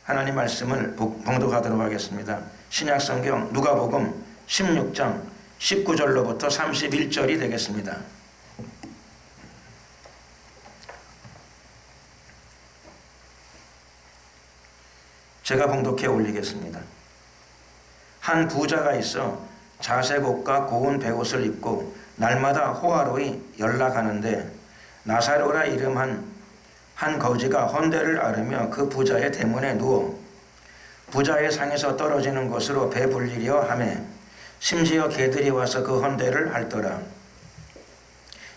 하나님 말씀을 봉독하도록 하겠습니다. 신약성경 누가복음 16장 19절로부터 31절이 되겠습니다. 제가 봉독해 올리겠습니다. 한 부자가 있어 자색 옷과 고운 베옷을 입고 날마다 호화로이 연락하는데 나사로라 이름한 한 거지가 헌대를 앓으며 그 부자의 대문에 누워 부자의 상에서 떨어지는 것으로 배불리려 하매 심지어 개들이 와서 그 헌대를 핥더라.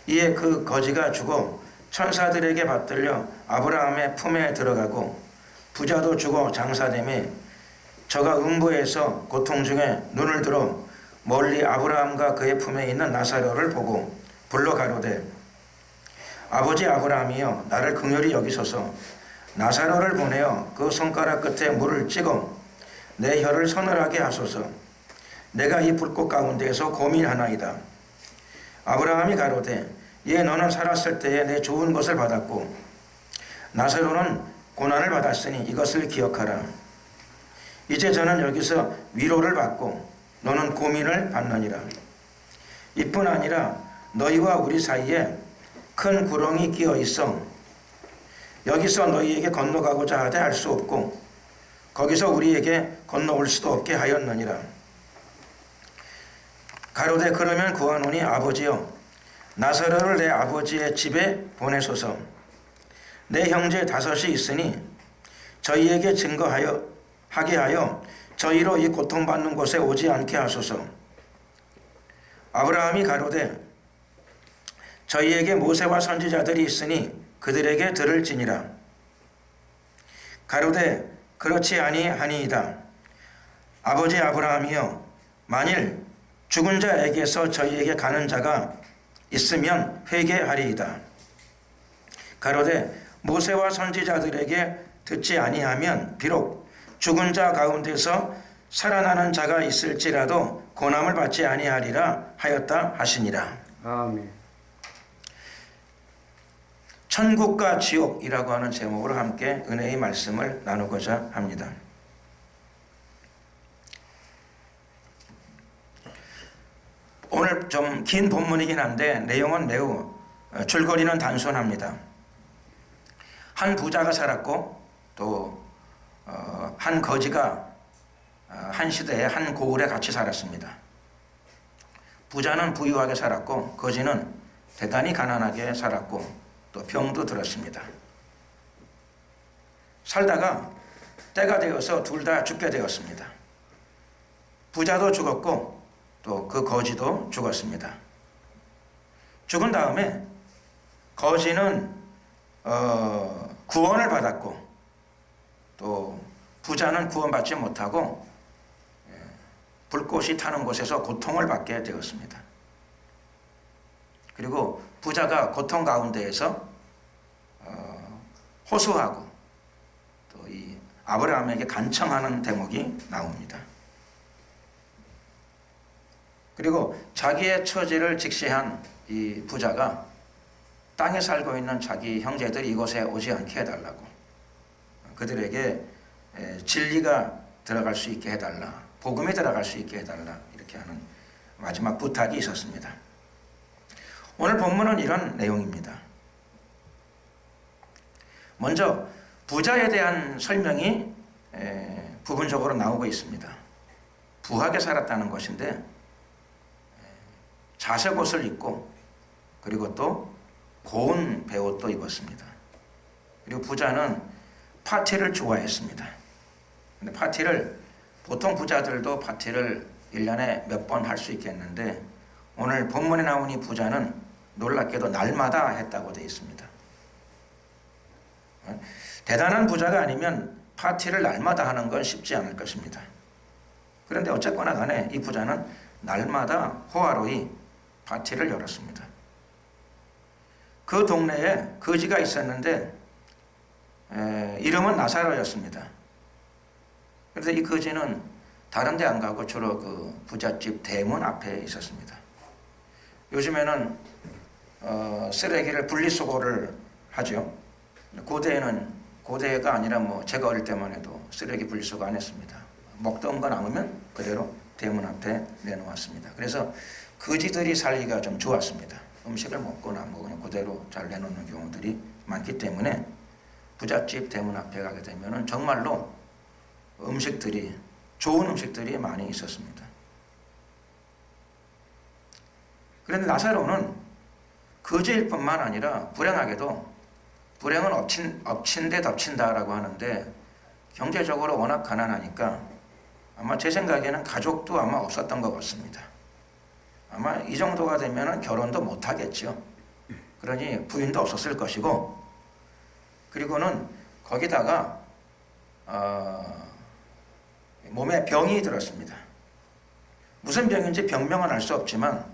이에 그 거지가 죽어 천사들에게 받들려 아브라함의 품에 들어가고 부자도 죽어 장사되매 저가 음부에서 고통 중에 눈을 들어 멀리 아브라함과 그의 품에 있는 나사로를 보고 불러 가로되 아버지 아브라함이여 나를 긍휼히 여기소서 나사로를 보내어 그 손가락 끝에 물을 찍어 내 혀를 서늘하게 하소서 내가 이 불꽃 가운데에서 고민하나이다. 아브라함이 가로되 예 너는 살았을 때에 내 좋은 것을 받았고 나사로는 고난을 받았으니 이것을 기억하라. 이제 저는 여기서 위로를 받고 너는 고민을 받느니라. 이뿐 아니라 너희와 우리 사이에 큰 구렁이 끼어 있어 여기서 너희에게 건너가고자 하되 할 수 없고 거기서 우리에게 건너올 수도 없게 하였느니라. 가로되 그러면 구하노니 아버지여 나사로를 내 아버지의 집에 보내소서. 내 형제 5이 있으니 저희에게 증거하여 하게 하여 저희로 이 고통받는 곳에 오지 않게 하소서. 아브라함이 가로되 저희에게 모세와 선지자들이 있으니 그들에게 들을지니라. 가로되 그렇지 아니하니이다. 아버지 아브라함이여 만일 죽은 자에게서 저희에게 가는 자가 있으면 회개하리이다. 가로되 모세와 선지자들에게 듣지 아니하면 비록 죽은 자 가운데서 살아나는 자가 있을지라도 고난을 받지 아니하리라 하였다 하시니라. 아멘. 천국과 지옥이라고 하는 제목으로 함께 은혜의 말씀을 나누고자 합니다. 오늘 좀 긴 본문이긴 한데 내용은 매우 줄거리는 단순합니다. 한 부자가 살았고 또 한 거지가 한 시대에 한 고을에 같이 살았습니다. 부자는 부유하게 살았고 거지는 대단히 가난하게 살았고 또 병도 들었습니다. 살다가 때가 되어서 둘 다 죽게 되었습니다. 부자도 죽었고 또 그 거지도 죽었습니다. 죽은 다음에 거지는 구원을 받았고 또 부자는 구원받지 못하고 불꽃이 타는 곳에서 고통을 받게 되었습니다. 그리고 부자가 고통 가운데에서 호소하고 또 이 아브라함에게 간청하는 대목이 나옵니다. 그리고 자기의 처지를 직시한 이 부자가 땅에 살고 있는 자기 형제들이 이곳에 오지 않게 해달라고 그들에게 진리가 들어갈 수 있게 해달라, 복음이 들어갈 수 있게 해달라 이렇게 하는 마지막 부탁이 있었습니다. 오늘 본문은 이런 내용입니다. 먼저 부자에 대한 설명이 부분적으로 나오고 있습니다. 부하게 살았다는 것인데 자색 옷을 입고 그리고 또 고운 베옷도 입었습니다. 그리고 부자는 파티를 좋아했습니다. 근데 파티를 보통 부자들도 파티를 1년에 몇 번 할 수 있겠는데 오늘 본문에 나온 이 부자는 놀랍게도 날마다 했다고 되어 있습니다. 대단한 부자가 아니면 파티를 날마다 하는 건 쉽지 않을 것입니다. 그런데 어쨌거나 간에 이 부자는 날마다 호화로이 파티를 열었습니다. 그 동네에 거지가 있었는데 이름은 나사로였습니다. 그래서 이 거지는 다른 데 안 가고 주로 그 부잣집 대문 앞에 있었습니다. 요즘에는 쓰레기를 분리수거를 하죠. 고대가 아니라 뭐 제가 어릴 때만 해도 쓰레기 분리수거 안 했습니다. 먹던 거 남으면 그대로 대문 앞에 내놓았습니다. 그래서 거지들이 살기가 좀 좋았습니다. 음식을 먹고 남고 그냥 그대로 잘 내놓는 경우들이 많기 때문에 부잣집 대문 앞에 가게 되면 정말로 음식들이, 좋은 음식들이 많이 있었습니다. 그런데 나사로는 거지일 뿐만 아니라 불행하게도, 불행은 엎친 데 덮친다라고 하는데, 경제적으로 워낙 가난하니까 아마 제 생각에는 가족도 아마 없었던 것 같습니다. 아마 이 정도가 되면 결혼도 못 하겠죠. 그러니 부인도 없었을 것이고, 그리고는 거기다가 몸에 병이 들었습니다. 무슨 병인지 병명은 알 수 없지만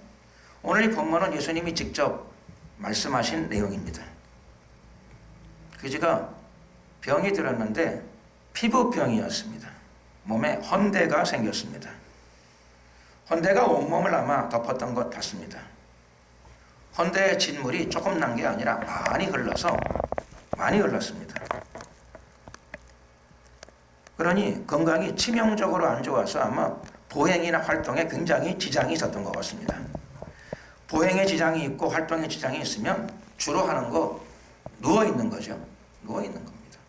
오늘 이 본문은 예수님이 직접 말씀하신 내용입니다. 그지가 병이 들었는데 피부병이었습니다. 몸에 헌대가 생겼습니다. 헌대가 온몸을 아마 덮었던 것 같습니다. 헌대의 진물이 조금 난 게 아니라 많이 흘렀습니다. 그러니 건강이 치명적으로 안 좋아서 아마 보행이나 활동에 굉장히 지장이 있었던 것 같습니다. 보행에 지장이 있고 활동에 지장이 있으면 주로 하는 거 누워있는 거죠. 누워있는 겁니다.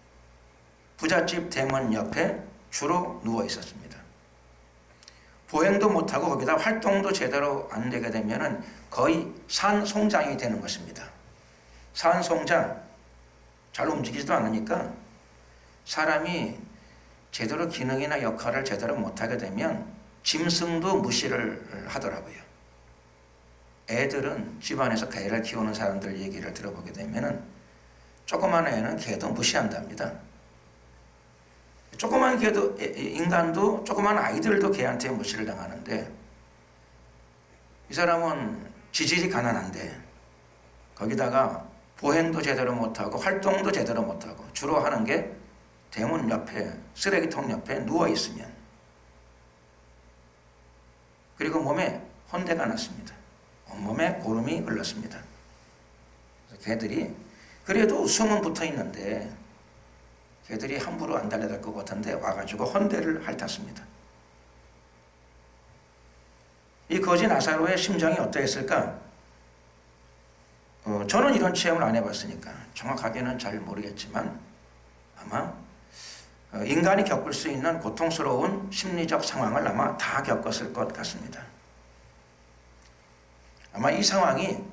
부잣집 대문 옆에 주로 누워 있었습니다. 보행도 못하고 거기다 활동도 제대로 안 되게 되면 거의 산송장이 되는 것입니다. 산송장, 잘 움직이지도 않으니까 사람이 제대로 기능이나 역할을 제대로 못하게 되면 짐승도 무시를 하더라고요. 애들은 집안에서 개를 키우는 사람들 얘기를 들어보게 되면 조그만 애는 개도 무시한답니다. 조그만 개도, 인간도, 조그만 아이들도 개한테 무시를 당하는데, 이 사람은 지질이 가난한데 거기다가 보행도 제대로 못하고 활동도 제대로 못하고 주로 하는 게 대문 옆에, 쓰레기통 옆에 누워있으면, 그리고 몸에 헌대가 났습니다. 온몸에 고름이 흘렀습니다. 개들이, 그래도 웃음은 붙어 있는데 개들이 함부로 안 달려들 것 같은데 와가지고 헌대를 핥았습니다. 이 거지 나사로의 심정이 어떠했을까? 저는 이런 체험을 안 해봤으니까 정확하게는 잘 모르겠지만 아마 인간이 겪을 수 있는 고통스러운 심리적 상황을 아마 다 겪었을 것 같습니다. 아마 이 상황이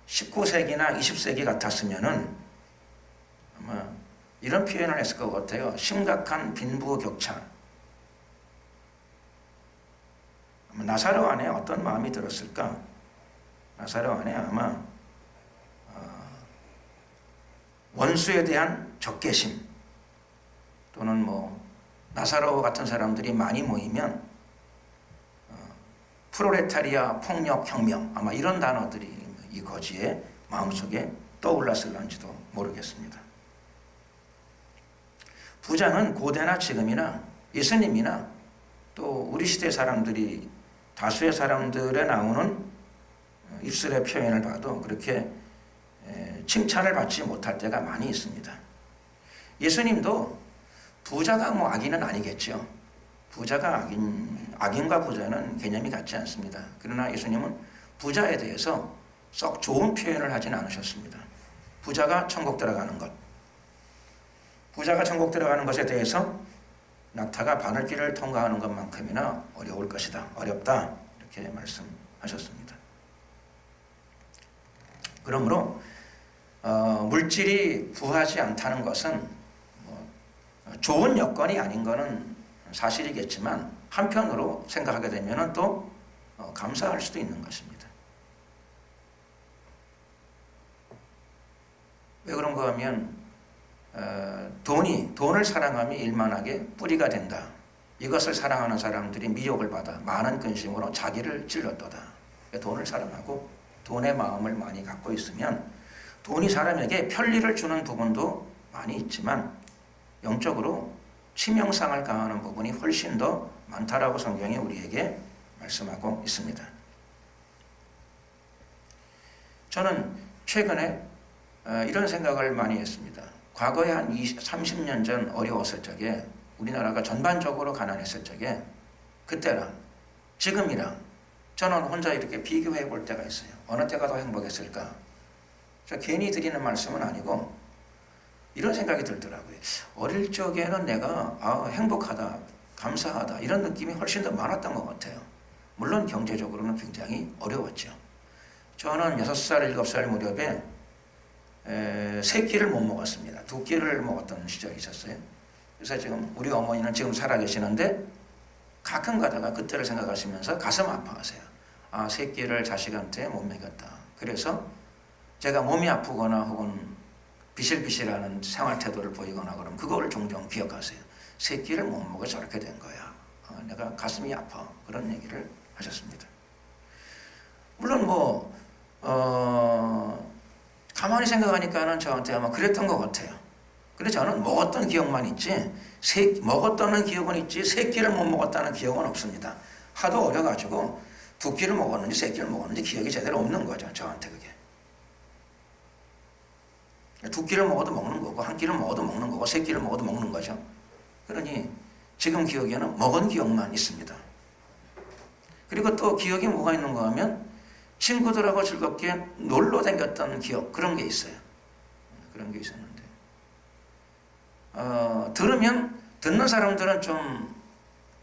19세기나 20세기 같았으면은 아마 이런 표현을 했을 것 같아요. 심각한 빈부격차. 나사로 안에 어떤 마음이 들었을까? 나사로 안에 아마 원수에 대한 적개심, 또는 나사로 같은 사람들이 많이 모이면 프로레타리아 폭력 혁명, 아마 이런 단어들이 이 거지의 마음속에 떠올랐을런지도 모르겠습니다. 부자는 고대나 지금이나 예수님이나 또 우리 시대 사람들이, 다수의 사람들에 나오는 입술의 표현을 봐도 그렇게 칭찬을 받지 못할 때가 많이 있습니다. 예수님도 부자가 악인은 아니겠죠. 부자가 악인과 부자는 개념이 같지 않습니다. 그러나 예수님은 부자에 대해서 썩 좋은 표현을 하진 않으셨습니다. 부자가 천국 들어가는 것, 부자가 천국 들어가는 것에 대해서 낙타가 바늘길을 통과하는 것만큼이나 어려울 것이다, 어렵다, 이렇게 말씀하셨습니다. 그러므로 물질이 부하지 않다는 것은 좋은 여건이 아닌 것은 사실이겠지만 한편으로 생각하게 되면 또 감사할 수도 있는 것입니다. 왜 그런가 하면 돈을 사랑함이 일만하게 뿌리가 된다. 이것을 사랑하는 사람들이 미혹을 받아 많은 근심으로 자기를 찔렀도다. 돈을 사랑하고 돈의 마음을 많이 갖고 있으면 돈이 사람에게 편리를 주는 부분도 많이 있지만 영적으로 치명상을 가하는 부분이 훨씬 더 많다라고 성경이 우리에게 말씀하고 있습니다. 저는 최근에 이런 생각을 많이 했습니다. 과거에 한 30년 전 어려웠을 적에 우리나라가 전반적으로 가난했을 적에 그때랑 지금이랑 저는 혼자 이렇게 비교해 볼 때가 있어요. 어느 때가 더 행복했을까? 저 괜히 드리는 말씀은 아니고 이런 생각이 들더라고요. 어릴 적에는 내가 행복하다, 감사하다 이런 느낌이 훨씬 더 많았던 것 같아요. 물론 경제적으로는 굉장히 어려웠죠. 저는 6살, 7살 무렵에 3끼를 못 먹었습니다. 2끼를 먹었던 시절이 있었어요. 그래서 지금 우리 어머니는 지금 살아계시는데 가끔 가다가 그때를 생각하시면서 가슴 아파하세요. 3끼를 자식한테 못 먹였다. 그래서 제가 몸이 아프거나 혹은 비실비실하는 생활 태도를 보이거나 그러면 그거를 종종 기억하세요. 3끼를 못 먹어 저렇게 된 거야. 내가 가슴이 아파. 그런 얘기를 하셨습니다. 물론 가만히 생각하니까는 저한테 아마 그랬던 것 같아요. 근데 저는 먹었던 기억만 있지, 먹었다는 기억은 있지, 3끼를 못 먹었다는 기억은 없습니다. 하도 어려가지고 2끼를 먹었는지 3끼를 먹었는지 기억이 제대로 없는 거죠. 저한테 그게. 2끼를 먹어도 먹는 거고, 1끼를 먹어도 먹는 거고, 3끼를 먹어도 먹는 거죠. 그러니 지금 기억에는 먹은 기억만 있습니다. 그리고 또 기억이 뭐가 있는가 하면 친구들하고 즐겁게 놀러 다녔던 기억, 그런 게 있어요. 그런 게 있었는데 들으면 듣는 사람들은 좀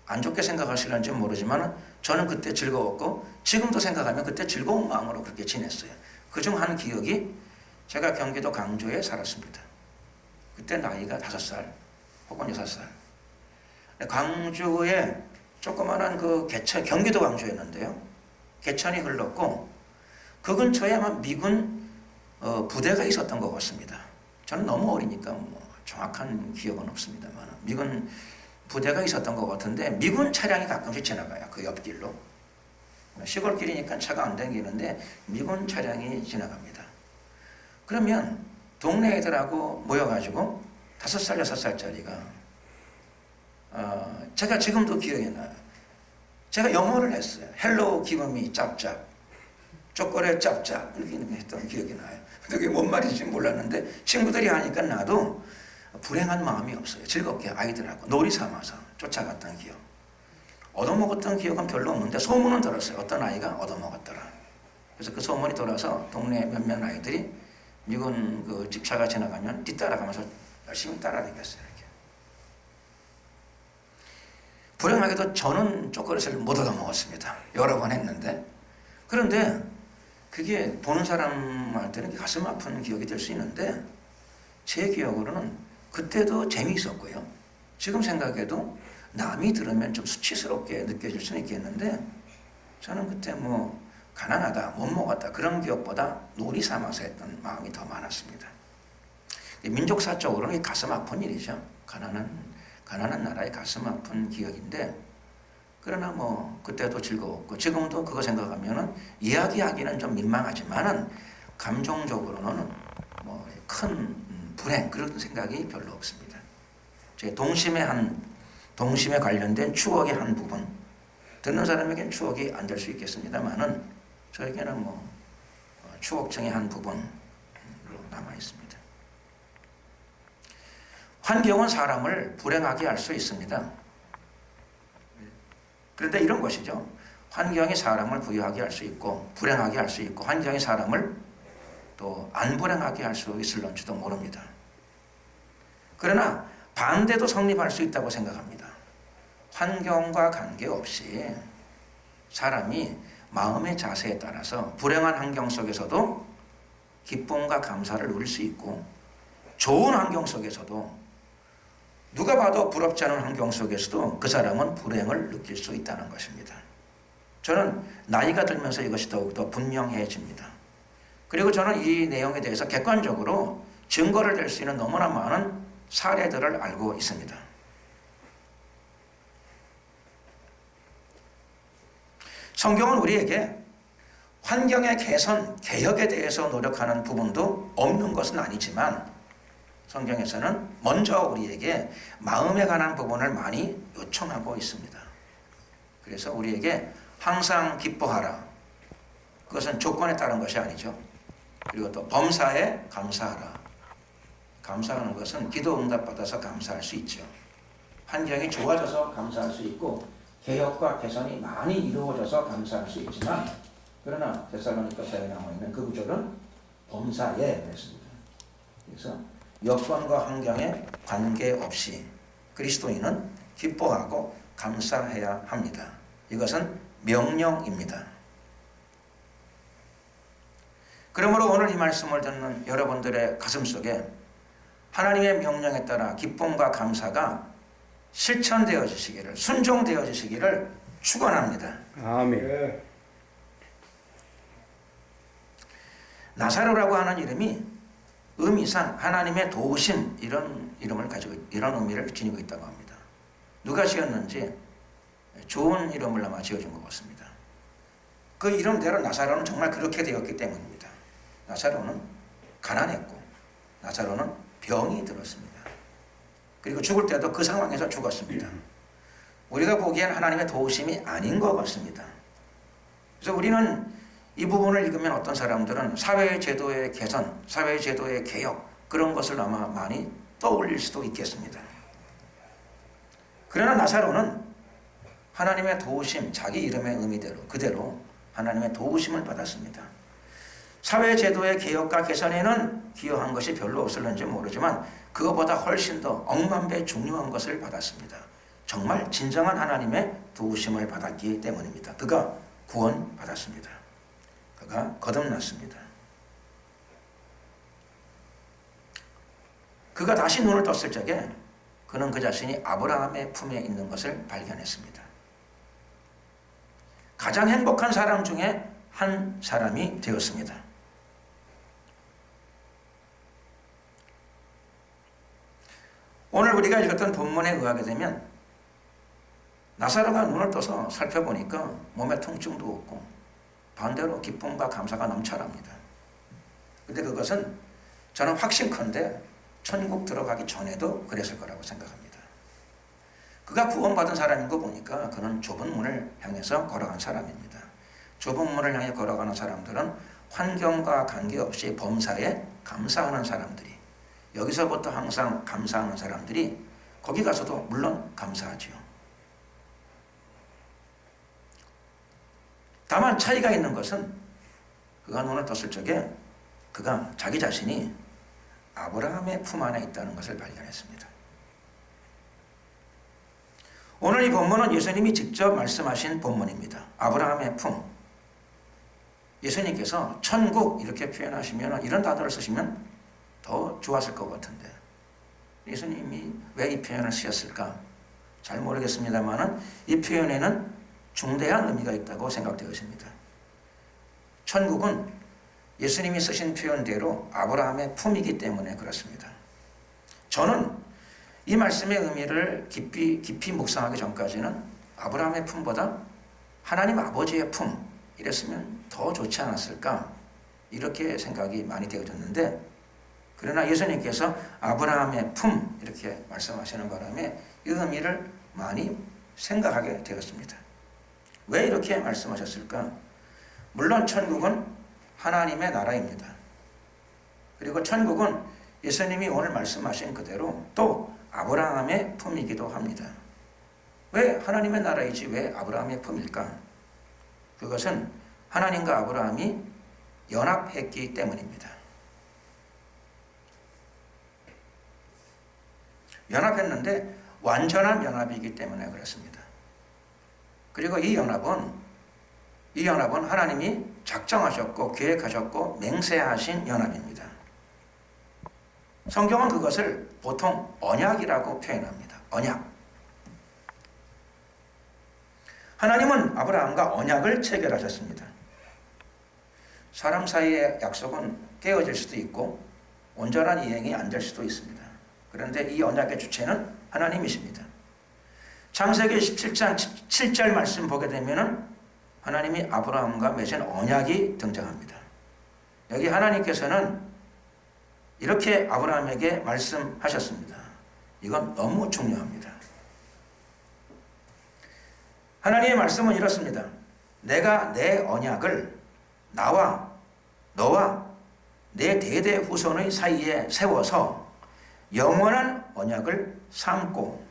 안 좋게 생각하실는지 모르지만 저는 그때 즐거웠고 지금도 생각하면 그때 즐거운 마음으로 그렇게 지냈어요. 그중 한 기억이 제가 경기도 강주에 살았습니다. 그때 나이가 5살 혹은 6살. 강주에 조그마한 그 개천, 경기도 강주였는데요. 개천이 흘렀고 그 근처에 아마 미군 부대가 있었던 것 같습니다. 저는 너무 어리니까 정확한 기억은 없습니다만 미군 부대가 있었던 것 같은데 미군 차량이 가끔씩 지나가요. 그 옆길로. 시골길이니까 차가 안 다니는데 미군 차량이 지나갑니다. 그러면 동네 애들하고 모여가지고 5살, 6살짜리가 제가 지금도 기억이 나요. 제가 영어를 했어요. 헬로우 기브미 짭짭, 초콜릿 짭짭 이렇게 했던 기억이 나요. 그게 뭔 말인지 몰랐는데 친구들이 하니까 나도 불행한 마음이 없어요. 즐겁게 아이들하고 놀이 삼아서 쫓아갔던 기억. 얻어먹었던 기억은 별로 없는데 소문은 들었어요. 어떤 아이가 얻어먹었더라. 그래서 그 소문이 돌아서 동네 몇몇 아이들이 미군 그 집차가 지나가면 뒤따라가면서 열심히 따라다녔어요. 이렇게. 불행하게도 저는 초콜릿을 못 얻어먹었습니다. 여러 번 했는데. 그런데 그게 보는 사람한테는 가슴 아픈 기억이 될 수 있는데 제 기억으로는 그때도 재미있었고요. 지금 생각해도 남이 들으면 좀 수치스럽게 느껴질 수는 있겠는데 저는 그때 가난하다, 못 먹었다 그런 기억보다 놀이 삼아서 했던 마음이 더 많았습니다. 민족사적으로는 가슴 아픈 일이죠. 가난한 나라의 가슴 아픈 기억인데 그러나 그때도 즐거웠고 지금도 그거 생각하면은 이야기하기는 좀 민망하지만은 감정적으로는 큰 불행 그런 생각이 별로 없습니다. 제 동심에 관련된 추억의 한 부분 듣는 사람에겐 추억이 안 될 수 있겠습니다만은 저에게는 추억층의 한 부분으로 남아 있습니다. 환경은 사람을 불행하게 할 수 있습니다. 그런데 이런 것이죠. 환경이 사람을 부유하게 할 수 있고 불행하게 할 수 있고 환경이 사람을 또 안 불행하게 할 수 있을런지도 모릅니다. 그러나 반대도 성립할 수 있다고 생각합니다. 환경과 관계없이 사람이 마음의 자세에 따라서 불행한 환경 속에서도 기쁨과 감사를 누릴 수 있고 좋은 환경 속에서도 누가 봐도 부럽지 않은 환경 속에서도 그 사람은 불행을 느낄 수 있다는 것입니다. 저는 나이가 들면서 이것이 더욱더 분명해집니다. 그리고 저는 이 내용에 대해서 객관적으로 증거를 댈 수 있는 너무나 많은 사례들을 알고 있습니다. 성경은 우리에게 환경의 개선, 개혁에 대해서 노력하는 부분도 없는 것은 아니지만 성경에서는 먼저 우리에게 마음에 관한 부분을 많이 요청하고 있습니다. 그래서 우리에게 항상 기뻐하라. 그것은 조건에 따른 것이 아니죠. 그리고 또 범사에 감사하라. 감사하는 것은 기도 응답받아서 감사할 수 있죠. 환경이 좋아져서 감사할 수 있고 개혁과 개선이 많이 이루어져서 감사할 수 있지만, 그러나 데살로니가서에 나와 있는 그 구절은 범사에 그랬습니다. 그래서 여건과 환경에 관계없이 그리스도인은 기뻐하고 감사해야 합니다. 이것은 명령입니다. 그러므로 오늘 이 말씀을 듣는 여러분들의 가슴속에 하나님의 명령에 따라 기쁨과 감사가 실천되어지시기를, 순종되어지시기를 축원합니다. 아멘. 나사로라고 하는 이름이 의미상 하나님의 도우심, 이런 이름을 가지고 이런 의미를 지니고 있다고 합니다. 누가 지었는지 좋은 이름을 아마 지어준 것 같습니다. 그 이름대로 나사로는 정말 그렇게 되었기 때문입니다. 나사로는 가난했고 나사로는 병이 들었습니다. 그리고 죽을 때도 그 상황에서 죽었습니다. 우리가 보기엔 하나님의 도우심이 아닌 것 같습니다. 그래서 우리는 이 부분을 읽으면 어떤 사람들은 사회제도의 개선, 사회제도의 개혁, 그런 것을 아마 많이 떠올릴 수도 있겠습니다. 그러나 나사로는 하나님의 도우심, 자기 이름의 의미대로 그대로 하나님의 도우심을 받았습니다. 사회제도의 개혁과 개선에는 기여한 것이 별로 없을는지 모르지만 그것보다 훨씬 더 억만배 중요한 것을 받았습니다. 정말 진정한 하나님의 도우심을 받았기 때문입니다. 그가 구원받았습니다. 그가 거듭났습니다. 그가 다시 눈을 떴을 적에 그는 그 자신이 아브라함의 품에 있는 것을 발견했습니다. 가장 행복한 사람 중에 한 사람이 되었습니다. 오늘 우리가 읽었던 본문에 의하게 되면 나사로가 눈을 떠서 살펴보니까 몸에 통증도 없고 반대로 기쁨과 감사가 넘쳐납니다. 근데 그것은 저는 확신컨대 천국 들어가기 전에도 그랬을 거라고 생각합니다. 그가 구원받은 사람인 거 보니까 그는 좁은 문을 향해서 걸어간 사람입니다. 좁은 문을 향해 걸어가는 사람들은 환경과 관계없이 범사에 감사하는 사람들이, 여기서부터 항상 감사하는 사람들이 거기 가서도 물론 감사하지요. 다만 차이가 있는 것은 그가 눈을 떴을 적에 그가 자기 자신이 아브라함의 품 안에 있다는 것을 발견했습니다. 오늘 이 본문은 예수님이 직접 말씀하신 본문입니다. 아브라함의 품. 예수님께서 천국 이렇게 표현하시면, 이런 단어를 쓰시면 더 좋았을 것 같은데 예수님이 왜 이 표현을 쓰셨을까? 잘 모르겠습니다만 이 표현에는 중대한 의미가 있다고 생각되었습니다. 천국은 예수님이 쓰신 표현대로 아브라함의 품이기 때문에 그렇습니다. 저는 이 말씀의 의미를 깊이 묵상하기 전까지는 아브라함의 품보다 하나님 아버지의 품, 이랬으면 더 좋지 않았을까, 이렇게 생각이 많이 되어졌는데, 그러나 예수님께서 아브라함의 품 이렇게 말씀하시는 바람에 이 의미를 많이 생각하게 되었습니다. 왜 이렇게 말씀하셨을까? 물론 천국은 하나님의 나라입니다. 그리고 천국은 예수님이 오늘 말씀하신 그대로 또 아브라함의 품이기도 합니다. 왜 하나님의 나라이지 왜 아브라함의 품일까? 그것은 하나님과 아브라함이 연합했기 때문입니다. 연합했는데 완전한 연합이기 때문에 그렇습니다. 그리고 이 연합은 하나님이 작정하셨고 계획하셨고 맹세하신 연합입니다. 성경은 그것을 보통 언약이라고 표현합니다. 언약. 하나님은 아브라함과 언약을 체결하셨습니다. 사람 사이의 약속은 깨어질 수도 있고 온전한 이행이 안 될 수도 있습니다. 그런데 이 언약의 주체는 하나님이십니다. 창세기 17장 7절 말씀 보게 되면은 하나님이 아브라함과 맺은 언약이 등장합니다. 여기 하나님께서는 이렇게 아브라함에게 말씀하셨습니다. 이건 너무 중요합니다. 하나님의 말씀은 이렇습니다. 내가 내 언약을 나와 너와 내 대대 후손의 사이에 세워서 영원한 언약을 삼고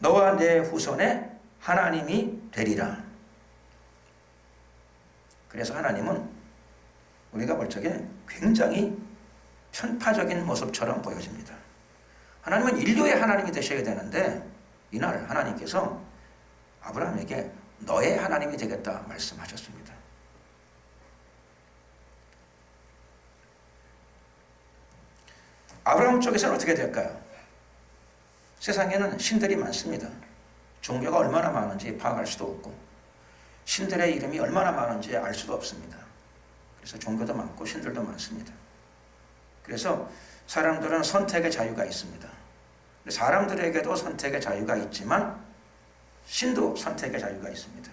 너와 내 후손의 하나님이 되리라. 그래서 하나님은 우리가 볼 적에 굉장히 편파적인 모습처럼 보여집니다. 하나님은 인류의 하나님이 되셔야 되는데 이날 하나님께서 아브라함에게 너의 하나님이 되겠다 말씀하셨습니다. 아브라함 쪽에서는 어떻게 될까요? 세상에는 신들이 많습니다. 종교가 얼마나 많은지 파악할 수도 없고 신들의 이름이 얼마나 많은지 알 수도 없습니다. 그래서 종교도 많고 신들도 많습니다. 그래서 사람들은 선택의 자유가 있습니다. 사람들에게도 선택의 자유가 있지만 신도 선택의 자유가 있습니다.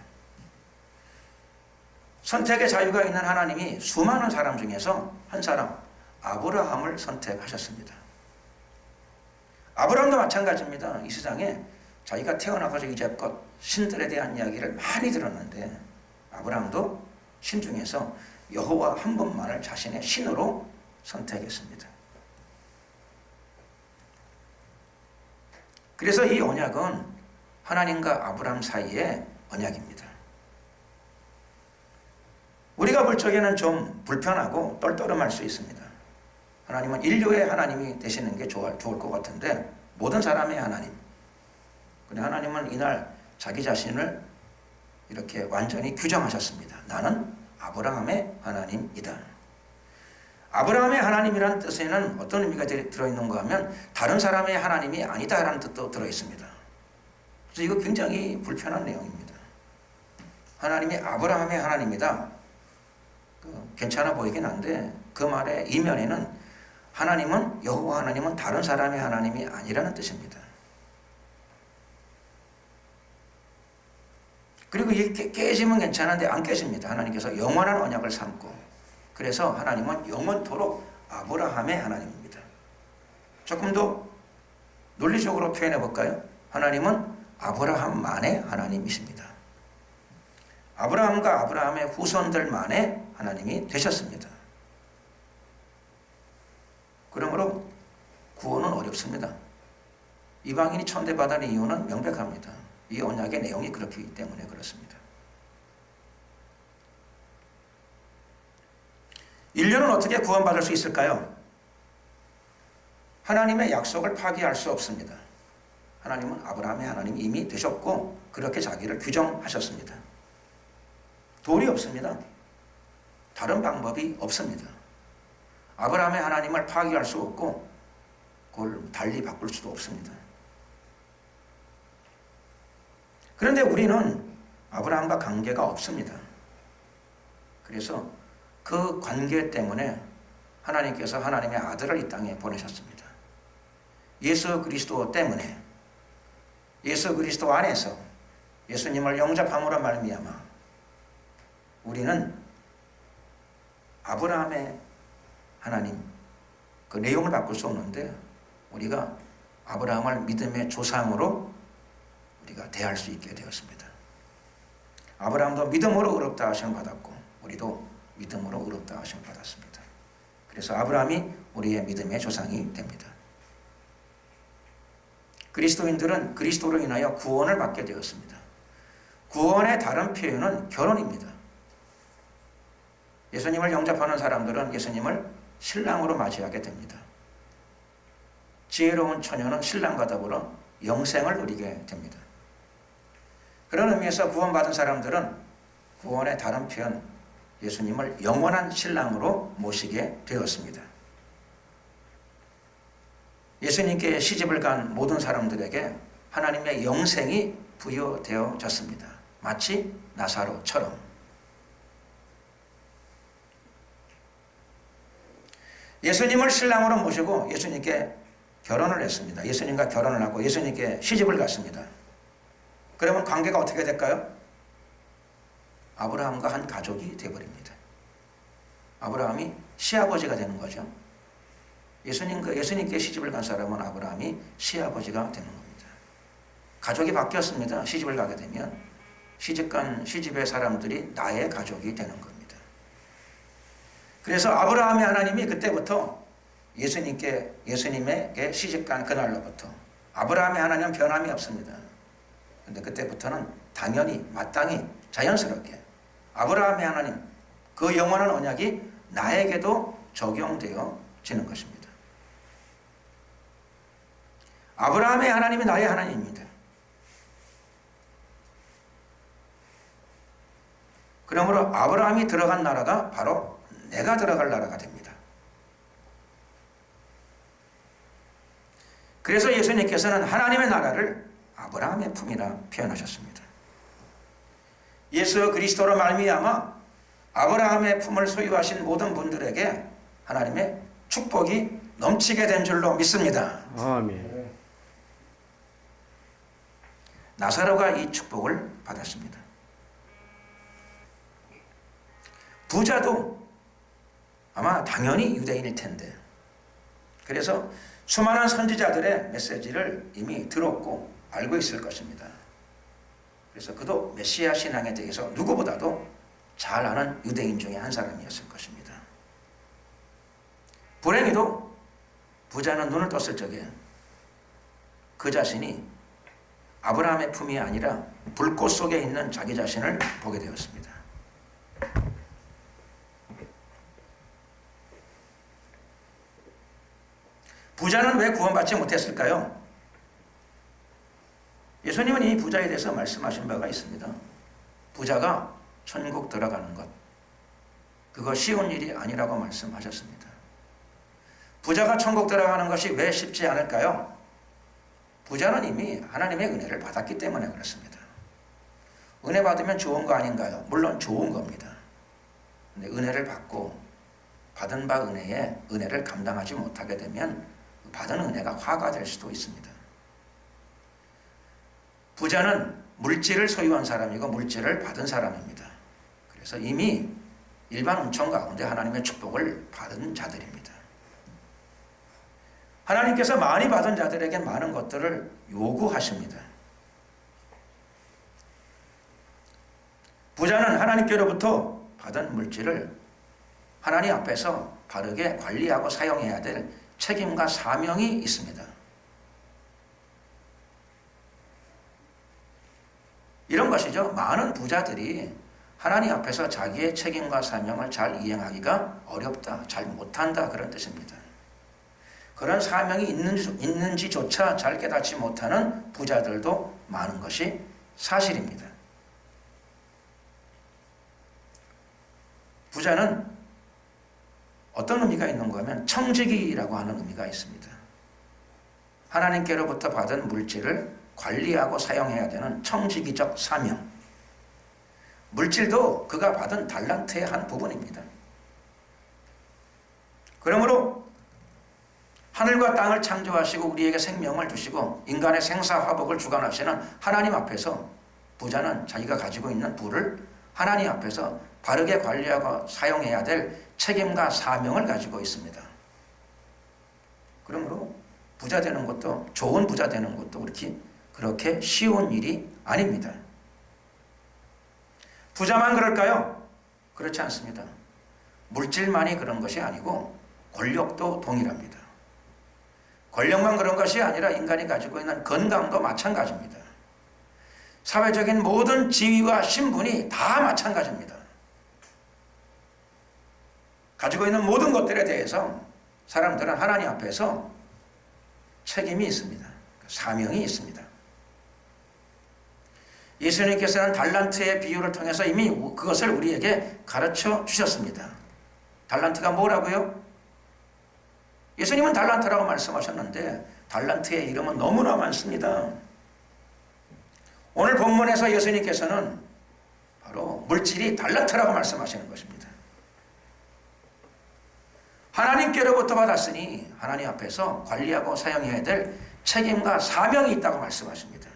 선택의 자유가 있는 하나님이 수많은 사람 중에서 한 사람 아브라함을 선택하셨습니다. 아브라함도 마찬가지입니다. 이 세상에 자기가 태어나서 이제껏 신들에 대한 이야기를 많이 들었는데 아브라함도 신 중에서 여호와 한 분만을 자신의 신으로 선택했습니다. 그래서 이 언약은 하나님과 아브라함 사이의 언약입니다. 우리가 볼 적에는 좀 불편하고 떨떠름할 수 있습니다. 하나님은 인류의 하나님이 되시는 게 좋을 것 같은데 모든 사람의 하나님. 근데 하나님은 이날 자기 자신을 이렇게 완전히 규정하셨습니다. 나는 아브라함의 하나님이다. 아브라함의 하나님이라는 뜻에는 어떤 의미가 들어있는가 하면 다른 사람의 하나님이 아니다라는 뜻도 들어있습니다. 그래서 이거 굉장히 불편한 내용입니다. 하나님이 아브라함의 하나님이다. 괜찮아 보이긴 한데 그 말의 이면에는 하나님은 여호와 하나님은 다른 사람의 하나님이 아니라는 뜻입니다. 그리고 이게 깨지면 괜찮은데 안 깨집니다. 하나님께서 영원한 언약을 삼고 그래서 하나님은 영원토록 아브라함의 하나님입니다. 조금 더 논리적으로 표현해 볼까요? 하나님은 아브라함만의 하나님이십니다. 아브라함과 아브라함의 후손들만의 하나님이 되셨습니다. 그러므로 구원은 어렵습니다. 이방인이 천대받은 이유는 명백합니다. 이 언약의 내용이 그렇기 때문에 그렇습니다. 인류는 어떻게 구원받을 수 있을까요? 하나님의 약속을 파기할 수 없습니다. 하나님은 아브라함의 하나님이 이미 되셨고 그렇게 자기를 규정하셨습니다. 도리 없습니다. 다른 방법이 없습니다. 아브라함의 하나님을 파기할 수 없고 그걸 달리 바꿀 수도 없습니다. 그런데 우리는 아브라함과 관계가 없습니다. 그래서 그 관계 때문에 하나님께서 하나님의 아들을 이 땅에 보내셨습니다. 예수 그리스도 때문에 예수 그리스도 안에서 예수님을 영접함으로 말미암아 우리는 아브라함의 하나님 그 내용을 바꿀 수 없는데 우리가 아브라함을 믿음의 조상으로 우리가 대할 수 있게 되었습니다. 아브라함도 믿음으로 의롭다 하심을 받았고 우리도 믿음으로 의롭다 하심을 받았습니다. 그래서 아브라함이 우리의 믿음의 조상이 됩니다. 그리스도인들은 그리스도로 인하여 구원을 받게 되었습니다. 구원의 다른 표현은 결혼입니다. 예수님을 영접하는 사람들은 예수님을 신랑으로 맞이하게 됩니다. 지혜로운 처녀는 신랑과 더불어 영생을 누리게 됩니다. 그런 의미에서 구원받은 사람들은 구원의 다른 표현 예수님을 영원한 신랑으로 모시게 되었습니다. 예수님께 시집을 간 모든 사람들에게 하나님의 영생이 부여되어졌습니다. 마치 나사로처럼. 예수님을 신랑으로 모시고 예수님께 결혼을 했습니다. 예수님과 결혼을 하고 예수님께 시집을 갔습니다. 그러면 관계가 어떻게 될까요? 아브라함과 한 가족이 되어버립니다. 아브라함이 시아버지가 되는 거죠. 예수님께 시집을 간 사람은 아브라함이 시아버지가 되는 겁니다. 가족이 바뀌었습니다. 시집을 가게 되면 시집간 시집의 사람들이 나의 가족이 되는 겁니다. 그래서 아브라함의 하나님이 그때부터 예수님에게 시집간 그날로부터 아브라함의 하나님은 변함이 없습니다. 근데 그때부터는 당연히 마땅히 자연스럽게 아브라함의 하나님, 그 영원한 언약이 나에게도 적용되어지는 것입니다. 아브라함의 하나님이 나의 하나님입니다. 그러므로 아브라함이 들어간 나라가 바로 내가 들어갈 나라가 됩니다. 그래서 예수님께서는 하나님의 나라를 아브라함의 품이라 표현하셨습니다. 예수 그리스도로 말미암아 아브라함의 품을 소유하신 모든 분들에게 하나님의 축복이 넘치게 된 줄로 믿습니다. 아멘. 나사로가 이 축복을 받았습니다. 부자도 아마 당연히 유대인일 텐데, 그래서 수많은 선지자들의 메시지를 이미 들었고 알고 있을 것입니다. 그래서 그도 메시아 신앙에 대해서 누구보다도 잘 아는 유대인 중에 한 사람이었을 것입니다. 불행히도 부자는 눈을 떴을 적에 그 자신이 아브라함의 품이 아니라 불꽃 속에 있는 자기 자신을 보게 되었습니다. 부자는 왜 구원받지 못했을까요? 예수님은 이 부자에 대해서 말씀하신 바가 있습니다. 부자가 천국 들어가는 것, 그거 쉬운 일이 아니라고 말씀하셨습니다. 부자가 천국 들어가는 것이 왜 쉽지 않을까요? 부자는 이미 하나님의 은혜를 받았기 때문에 그렇습니다. 은혜 받으면 좋은 거 아닌가요? 물론 좋은 겁니다. 근데 은혜를 받고 받은 바 은혜에 은혜를 감당하지 못하게 되면 받은 은혜가 화가 될 수도 있습니다. 부자는 물질을 소유한 사람이고 물질을 받은 사람입니다. 그래서 이미 일반 은총 가운데 하나님의 축복을 받은 자들입니다. 하나님께서 많이 받은 자들에게 많은 것들을 요구하십니다. 부자는 하나님께로부터 받은 물질을 하나님 앞에서 바르게 관리하고 사용해야 될 책임과 사명이 있습니다. 이런 것이죠. 많은 부자들이 하나님 앞에서 자기의 책임과 사명을 잘 이행하기가 어렵다, 잘 못한다, 그런 뜻입니다. 그런 사명이 있는지조차 잘 깨닫지 못하는 부자들도 많은 것이 사실입니다. 부자는 어떤 의미가 있는가 하면 청지기라고 하는 의미가 있습니다. 하나님께로부터 받은 물질을 관리하고 사용해야 되는 청지기적 사명. 물질도 그가 받은 달란트의 한 부분입니다. 그러므로 하늘과 땅을 창조하시고 우리에게 생명을 주시고 인간의 생사화복을 주관하시는 하나님 앞에서 부자는 자기가 가지고 있는 부를 하나님 앞에서 바르게 관리하고 사용해야 될 책임과 사명을 가지고 있습니다. 그러므로 부자 되는 것도, 좋은 부자 되는 것도 그렇게 쉬운 일이 아닙니다. 부자만 그럴까요? 그렇지 않습니다. 물질만이 그런 것이 아니고 권력도 동일합니다. 권력만 그런 것이 아니라 인간이 가지고 있는 건강도 마찬가지입니다. 사회적인 모든 지위와 신분이 다 마찬가지입니다. 가지고 있는 모든 것들에 대해서 사람들은 하나님 앞에서 책임이 있습니다. 사명이 있습니다. 예수님께서는 달란트의 비유를 통해서 이미 그것을 우리에게 가르쳐 주셨습니다. 달란트가 뭐라고요? 예수님은 달란트라고 말씀하셨는데 달란트의 이름은 너무나 많습니다. 오늘 본문에서 예수님께서는 바로 물질이 달란트라고 말씀하시는 것입니다. 하나님께로부터 받았으니 하나님 앞에서 관리하고 사용해야 될 책임과 사명이 있다고 말씀하십니다.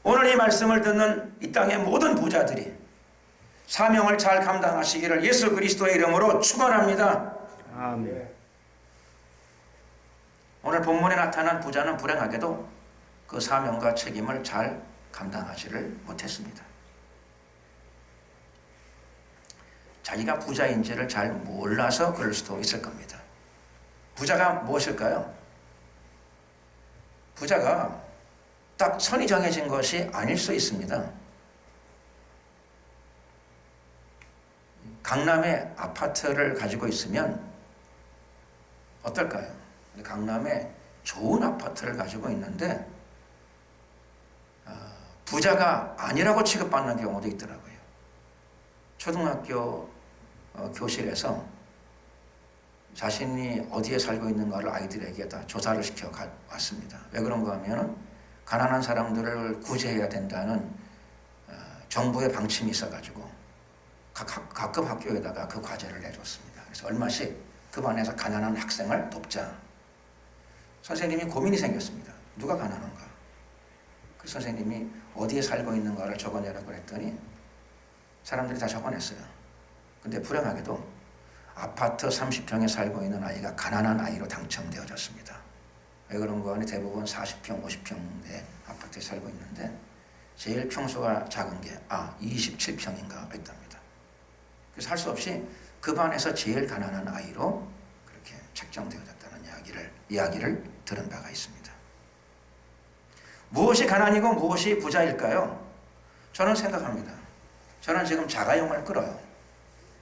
오늘 이 말씀을 듣는 이 땅의 모든 부자들이 사명을 잘 감당하시기를 예수 그리스도의 이름으로 축원합니다. 아멘. 오늘 본문에 나타난 부자는 불행하게도 그 사명과 책임을 잘 감당하지를 못했습니다. 자기가 부자인지를 잘 몰라서 그럴 수도 있을 겁니다. 부자가 무엇일까요? 부자가 딱 선이 정해진 것이 아닐 수 있습니다. 강남에 아파트를 가지고 있으면 어떨까요? 강남에 좋은 아파트를 가지고 있는데 부자가 아니라고 취급받는 경우도 있더라고요. 초등학교 교실에서 자신이 어디에 살고 있는가를 아이들에게 다 조사를 시켜 왔습니다. 왜 그런가 하면 가난한 사람들을 구제해야 된다는 정부의 방침이 있어가지고 각급 학교에다가 그 과제를 내줬습니다. 그래서 얼마씩 그 반에서 가난한 학생을 돕자. 선생님이 고민이 생겼습니다. 누가 가난한가? 그 선생님이 어디에 살고 있는가를 적어내라고 그랬더니 사람들이 다 적어냈어요. 근데 불행하게도 아파트 30평에 살고 있는 아이가 가난한 아이로 당첨되어졌습니다. 왜 그런가 하니 대부분 40평, 50평대 아파트에 살고 있는데 제일 평수가 작은 게 27평인가 있답니다. 그래서 할 수 없이 그 반에서 제일 가난한 아이로 그렇게 책정되어졌다는 이야기를 들은 바가 있습니다. 무엇이 가난이고 무엇이 부자일까요? 저는 생각합니다. 저는 지금 자가용을 끌어요.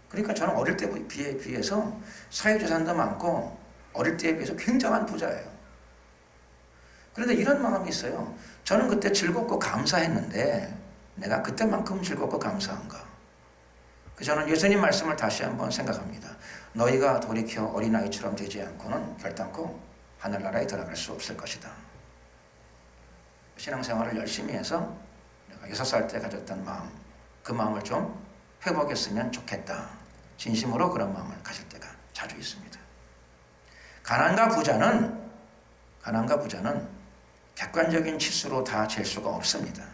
그러니까 저는 어릴 때에 비해서 사유재산도 많고 어릴 때에 비해서 굉장한 부자예요. 그런데 이런 마음이 있어요. 저는 그때 즐겁고 감사했는데 내가 그때만큼 즐겁고 감사한가? 저는 예수님 말씀을 다시 한번 생각합니다. 너희가 돌이켜 어린아이처럼 되지 않고는 결단코 하늘나라에 들어갈 수 없을 것이다. 신앙생활을 열심히 해서 내가 6살 때 가졌던 마음, 그 마음을 좀 회복했으면 좋겠다. 진심으로 그런 마음을 가질 때가 자주 있습니다. 가난과 부자는 객관적인 치수로 다 잴 수가 없습니다.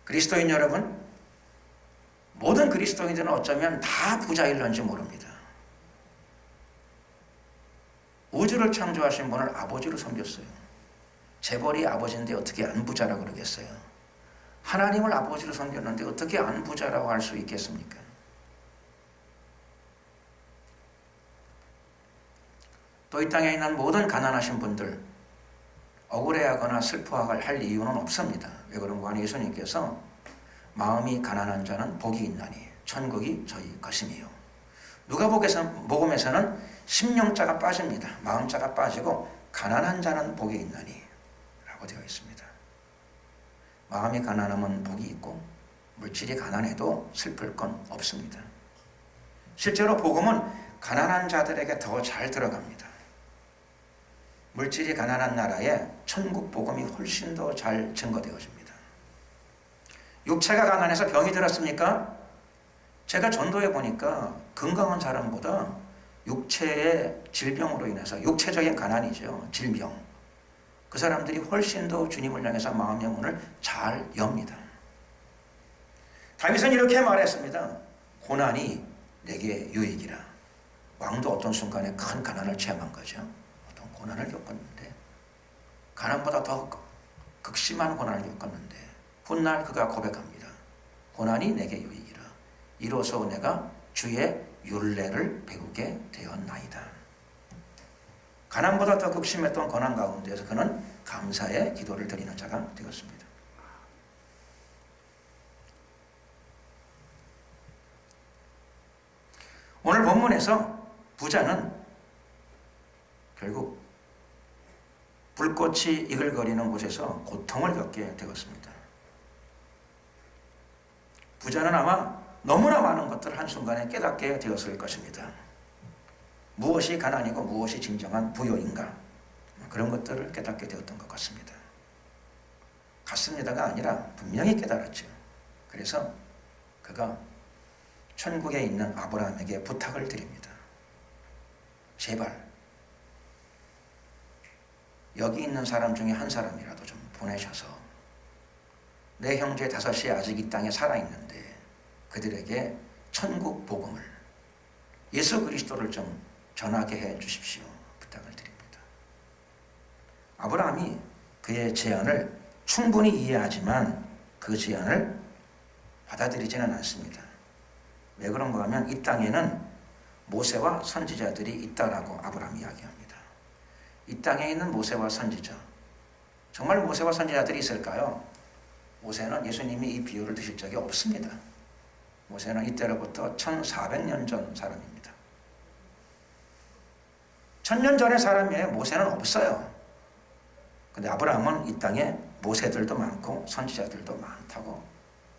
그리스도인 여러분, 모든 그리스도인들은 어쩌면 다 부자일런지 모릅니다. 우주를 창조하신 분을 아버지로 섬겼어요. 재벌이 아버지인데 어떻게 안 부자라고 그러겠어요? 하나님을 아버지로 섬겼는데 어떻게 안 부자라고 할 수 있겠습니까? 또 이 땅에 있는 모든 가난하신 분들 억울해하거나 슬퍼할 이유는 없습니다. 왜 그런가 하니 예수님께서 마음이 가난한 자는 복이 있나니 천국이 저희 것임이요. 누가복음에서는 심령자가 빠집니다. 마음자가 빠지고 가난한 자는 복이 있나니 라고 되어 있습니다. 마음이 가난하면 복이 있고 물질이 가난해도 슬플 건 없습니다. 실제로 복음은 가난한 자들에게 더 잘 들어갑니다. 물질이 가난한 나라에 천국 복음이 훨씬 더 잘 증거되어집니다. 육체가 가난해서 병이 들었습니까? 제가 전도해 보니까 건강한 사람보다 육체의 질병으로 인해서 육체적인 가난이죠. 질병. 그 사람들이 훨씬 더 주님을 향해서 마음의 문을 잘 엽니다. 다윗은 이렇게 말했습니다. 고난이 내게 유익이라. 왕도 어떤 순간에 큰 가난을 체험한 거죠. 어떤 고난을 겪었는데 가난보다 더 극심한 고난을 겪었는데 훗날 그가 고백합니다. 고난이 내게 유익이라. 이로써 내가 주의 율례를 배우게 되었나이다. 가난보다 더 극심했던 고난 가운데서 그는 감사의 기도를 드리는 자가 되었습니다. 오늘 본문에서 부자는 결국 불꽃이 이글거리는 곳에서 고통을 겪게 되었습니다. 부자는 아마 너무나 많은 것들을 한순간에 깨닫게 되었을 것입니다. 무엇이 가난이고 무엇이 진정한 부요인가, 그런 것들을 깨닫게 되었던 것 같습니다. 같습니다가 아니라 분명히 깨달았죠. 그래서 그가 천국에 있는 아브라함에게 부탁을 드립니다. 제발 여기 있는 사람 중에 한 사람이라도 좀 보내셔서 내 형제 5이 아직 이 땅에 살아있는데 그들에게 천국 복음을, 예수 그리스도를 좀 전하게 해 주십시오. 부탁을 드립니다. 아브라함이 그의 제안을 충분히 이해하지만 그 제안을 받아들이지는 않습니다. 왜 그런가 하면 이 땅에는 모세와 선지자들이 있다라고 아브라함이 이야기합니다. 이 땅에 있는 모세와 선지자, 정말 모세와 선지자들이 있을까요? 모세는 예수님이 이 비유를 드실 적이 없습니다. 모세는 이때로부터 1400년 전 사람입니다. 1000년 전의 사람이에요. 모세는 없어요. 근데 아브라함은 이 땅에 모세들도 많고 선지자들도 많다고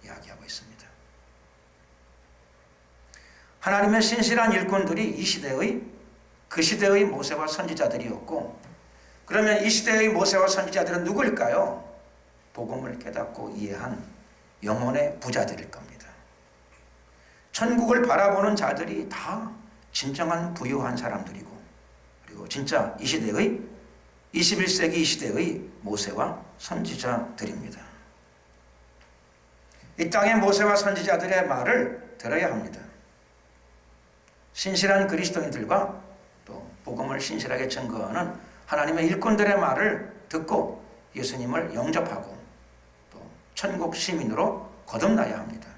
이야기하고 있습니다. 하나님의 신실한 일꾼들이 이 시대의 그 시대의 모세와 선지자들이었고, 그러면 이 시대의 모세와 선지자들은 누구일까요? 복음을 깨닫고 이해한 영혼의 부자들일 겁니다. 천국을 바라보는 자들이 다 진정한 부유한 사람들이고, 그리고 진짜 이 시대의 21세기 이 시대의 모세와 선지자들입니다. 이 땅의 모세와 선지자들의 말을 들어야 합니다. 신실한 그리스도인들과 또 복음을 신실하게 증거하는 하나님의 일꾼들의 말을 듣고 예수님을 영접하고 또 천국 시민으로 거듭나야 합니다.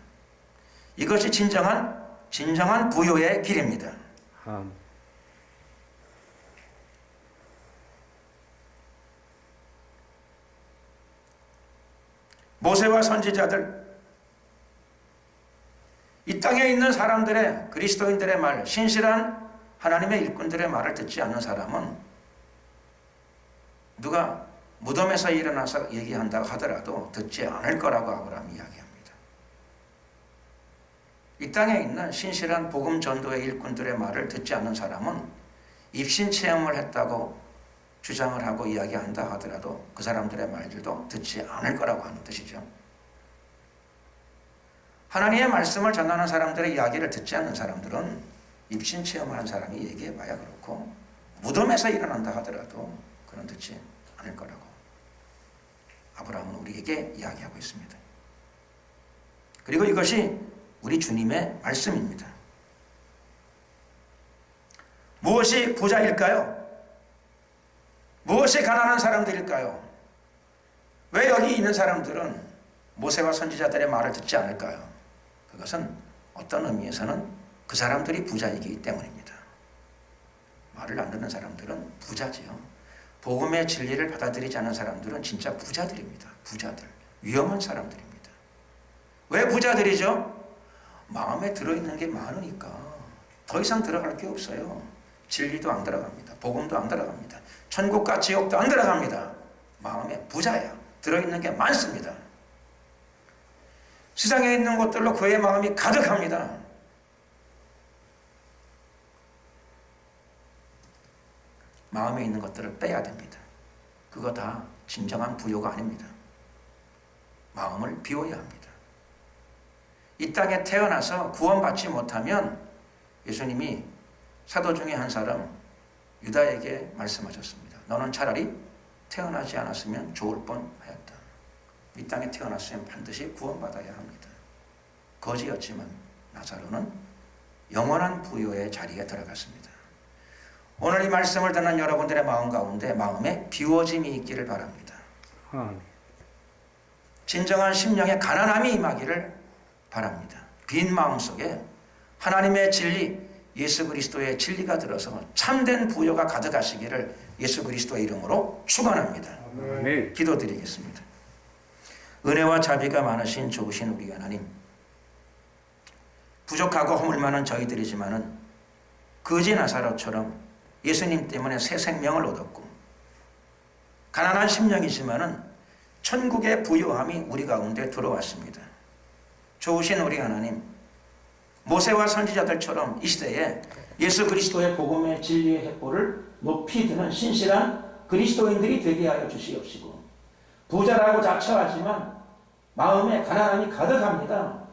이것이 진정한 부요의 길입니다. 모세와 선지자들, 이 땅에 있는 사람들의, 그리스도인들의 말, 신실한 하나님의 일꾼들의 말을 듣지 않는 사람은 누가 무덤에서 일어나서 얘기한다고 하더라도 듣지 않을 거라고 아브라함이 이야기합니다. 이 땅에 있는 신실한 복음 전도의 일꾼들의 말을 듣지 않는 사람은 입신 체험을 했다고 주장을 하고 이야기한다 하더라도 그 사람들의 말들도 듣지 않을 거라고 하는 뜻이죠. 하나님의 말씀을 전하는 사람들의 이야기를 듣지 않는 사람들은 입신 체험을 한 사람이 얘기해봐야 그렇고 무덤에서 일어난다 하더라도 그런 듣지 않을 거라고 아브라함은 우리에게 이야기하고 있습니다. 그리고 이것이 우리 주님의 말씀입니다. 무엇이 부자일까요? 무엇이 가난한 사람들일까요? 왜 여기 있는 사람들은 모세와 선지자들의 말을 듣지 않을까요? 그것은 어떤 의미에서는 그 사람들이 부자이기 때문입니다. 말을 안 듣는 사람들은 부자지요. 복음의 진리를 받아들이지 않는 사람들은 진짜 부자들입니다. 부자들. 위험한 사람들입니다. 왜 부자들이죠? 마음에 들어있는 게 많으니까 더 이상 들어갈 게 없어요. 진리도 안 들어갑니다. 복음도 안 들어갑니다. 천국과 지옥도 안 들어갑니다. 마음에 부자야. 들어있는 게 많습니다. 세상에 있는 것들로 그의 마음이 가득합니다. 마음에 있는 것들을 빼야 됩니다. 그거 다 진정한 부요가 아닙니다. 마음을 비워야 합니다. 이 땅에 태어나서 구원받지 못하면 예수님이 사도 중에 한 사람 유다에게 말씀하셨습니다. 너는 차라리 태어나지 않았으면 좋을 뻔하였다. 이 땅에 태어났으면 반드시 구원받아야 합니다. 거지였지만 나사로는 영원한 부요의 자리에 들어갔습니다. 오늘 이 말씀을 듣는 여러분들의 마음 가운데 마음에 비워짐이 있기를 바랍니다. 진정한 심령의 가난함이 임하기를 바랍니다. 빈 마음 속에 하나님의 진리, 예수 그리스도의 진리가 들어서 참된 부요가 가득하시기를 예수 그리스도의 이름으로 축원합니다. 기도드리겠습니다. 은혜와 자비가 많으신 좋으신 우리 하나님, 부족하고 허물 많은 저희들이지만은 거지 나사로처럼 예수님 때문에 새 생명을 얻었고 가난한 심령이지만은 천국의 부요함이 우리 가운데 들어왔습니다. 좋으신 우리 하나님, 모세와 선지자들처럼 이 시대에 예수 그리스도의 복음의 진리의 햇보를 높이 드는 신실한 그리스도인들이 되게 하여 주시옵시고, 부자라고 자처하지만 마음에 가난함이 가득합니다.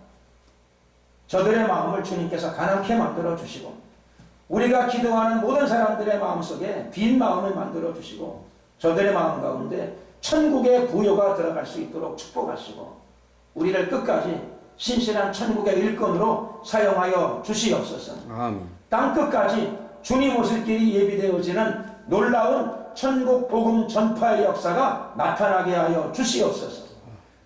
저들의 마음을 주님께서 가난케 만들어 주시고, 우리가 기도하는 모든 사람들의 마음속에 빈 마음을 만들어 주시고, 저들의 마음 가운데 천국의 부요가 들어갈 수 있도록 축복하시고, 우리를 끝까지 신실한 천국의 일꾼으로 사용하여 주시옵소서. 아멘. 땅 끝까지 주님 오실 길이 예비되어지는 놀라운 천국 복음 전파의 역사가 나타나게 하여 주시옵소서.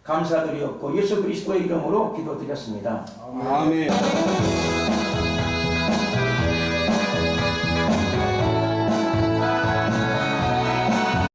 감사드리옵고 예수 그리스도의 이름으로 기도드렸습니다. 아멘.